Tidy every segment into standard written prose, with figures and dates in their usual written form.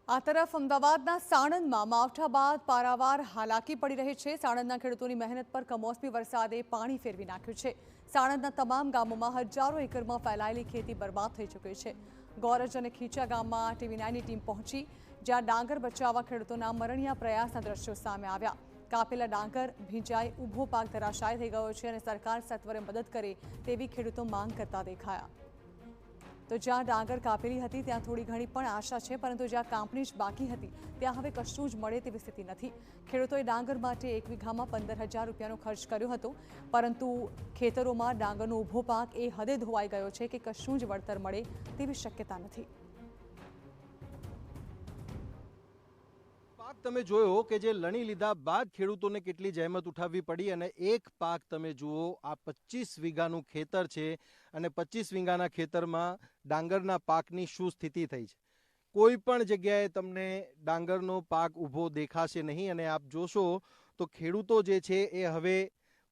આ તરફ અમદાવાદના સાણંદમાં માવઠા બાદ પારાવાર હાલાકી પડી રહી છે। સાણંદના ખેડૂતોની મહેનત પર કમોસમી વરસાદે પાણી ફેરવી નાખ્યું છે। સાણંદના તમામ ગામોમાં હજારો એકરમાં ફેલાયેલી ખેતી બરબાદ થઈ ચૂકી છે। ગોરજ અને ખીચા ગામમાં TV9ની ટીમ પહોંચી, જ્યાં ડાંગર બચાવવા ખેડૂતોના મરણિયા પ્રયાસના દ્રશ્યો સામે આવ્યા। કાપેલા ડાંગર ભીંજાઈ ઊભો પાક ધરાશાય થઈ ગયો છે અને સરકાર સત્વરે મદદ કરે તેવી ખેડૂતો માંગ કરતા દેખાયા। તો જ્યાં ડાંગર કાપેલી હતી ત્યાં થોડી ઘણી પણ આશા છે, પરંતુ જ્યાં કાપણી જ બાકી હતી ત્યાં હવે કશું જ મળે તેવી સ્થિતિ નથી। ખેડૂતોએ ડાંગર માટે એક વીઘામાં 15,000 રૂપિયાનો ખર્ચ કર્યો હતો, પરંતુ ખેતરોમાં ડાંગરનો ઊભો પાક એ હદે ધોવાઈ ગયો છે કે કશું જ વળતર મળે તેવી શક્યતા નથી। પાક તમે જોયો કે જે લણી લીધા બાદ ખેડૂતોને કેટલી જહેમત ઉઠાવવી પડી અને એક પાક તમે જુઓ, આ 25 વીઘાનું ખેતર છે અને 25 વીઘાના ખેતરમાં ડાંગરના પાકની શું સ્થિતિ થઈ છે। કોઈ પણ જગ્યાએ તમને ડાંગરનો પાક ઊભો દેખાશે નહીં અને આપ જોશો તો ખેડૂતો જે છે એ હવે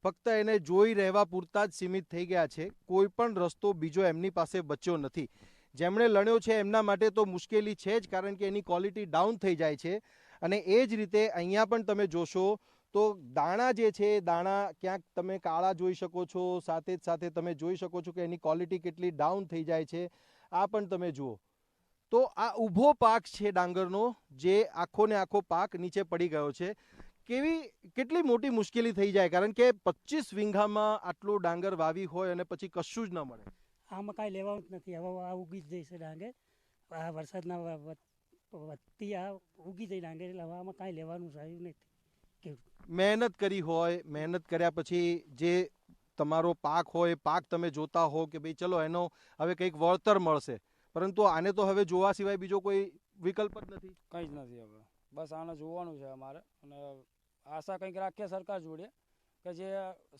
ફક્ત એને જોઈ રહેવા પૂરતા જ સીમિત થઈ ગયા છે। કોઈ પણ રસ્તો બીજો એમની પાસે બચ્યો નથી। જેમણે લણ્યો છે એમના માટે તો મુશ્કેલી છે જ, કારણ કે એની ક્વોલિટી ડાઉન થઈ જાય છે। અને એ જ રીતે અહીંયા પણ તમે જોશો તો દાણા જે છે, દાણા ક્યાંક તમે કાળા જોઈ શકો છો, સાથે જ સાથે તમે જોઈ શકો છો કે એની ક્વોલિટી કેટલી ડાઉન થઈ જાય છે। આ પણ તમે જુઓ તો આ ઊભો પાક છે ડાંગરનો, જે આખો ને આખો પાક નીચે પડી ગયો છે। કેટલી મોટી મુશ્કેલી થઈ જાય, કારણ કે 25 વીઘામાં આટલું ડાંગર વાવી હોય અને પછી કશું જ ન મળે। આમાં કાંઈ લેવાનું જ નથી। હવે આ ઉગી જ જશે ડાંગર, આ વરસાદના વત્તી આ ઉગી જઈ ડાંગર, એટલે હવે આમાં કાંઈ લેવાનું સારું નથી। મહેનત કરી હોય, મહેનત કર્યા પછી જે તમારો પાક હોય, પાક તમે જોતા હો કે ભાઈ ચલો એનો હવે કંઈક વળતર મળશે, પરંતુ આને તો હવે જોવા સિવાય બીજો કોઈ વિકલ્પ જ નથી। કંઈ જ નથી। હવે બસ આને જોવાનું છે અમારે, અને આશા કંઈક રાખીએ સરકાર જોડે કે જે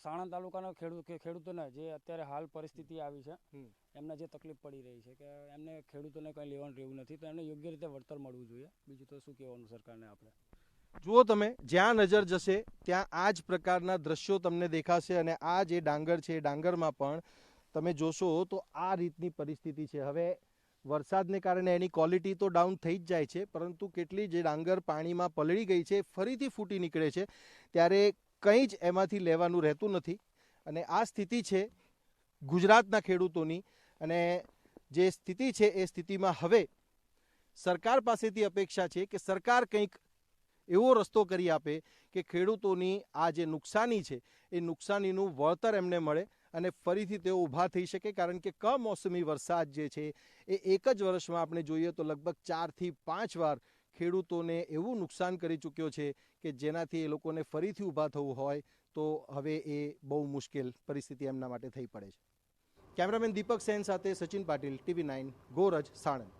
સાણંદ તાલુકાના ખેડૂતોને જે અત્યારે હાલ પરિસ્થિતિ આવી છે, એમને જે તકલીફ પડી રહી છે કે એમને ખેડૂતોને કંઈ લેવાનું રહેવું નથી, તો એમને યોગ્ય રીતે વળતર મળવું જોઈએ। બીજું તો શું કહેવાનું સરકારને આપણે। જુઓ તમે, જ્યાં નજર જશે ત્યાં આ જ પ્રકારના દ્રશ્યો તમને દેખાશે અને આ જે ડાંગર છે, ડાંગરમાં પણ તમે જોશો તો આ રીતની પરિસ્થિતિ છે। હવે વરસાદને કારણે એની ક્વોલિટી તો ડાઉન થઈ જ જાય છે, પરંતુ કેટલી જે ડાંગર પાણીમાં પલળી ગઈ છે, ફરીથી ફૂટી નીકળે છે, ત્યારે કંઈ જ એમાંથી લેવાનું રહેતું નથી। અને આ સ્થિતિ છે ગુજરાતના ખેડૂતોની, અને જે સ્થિતિ છે એ સ્થિતિમાં હવે સરકાર પાસેથી અપેક્ષા છે કે સરકાર કંઈક એવો રસ્તો કરી આપે કે ખેડૂતોની આ જે નુકસાની છે એ નુકસાનીનું વળતર એમને મળે અને ફરીથી તેઓ ઊભા થઈ શકે। કારણ કે કમોસમી વરસાદ જે છે એ એક જ વર્ષમાં આપણે જોઈએ તો લગભગ 4 થી 5 વાર ખેડૂતોને એવું નુકસાન કરી ચૂક્યો છે કે જેનાથી એ લોકોને ફરીથી ઊભા થવું હોય તો હવે એ બહુ મુશ્કેલ પરિસ્થિતિ એમના માટે થઈ પડે છે। કેમેરામેન દીપક સેન સાથે સચિન પાટીલ, TV9, ગોરજ, સાણંદ।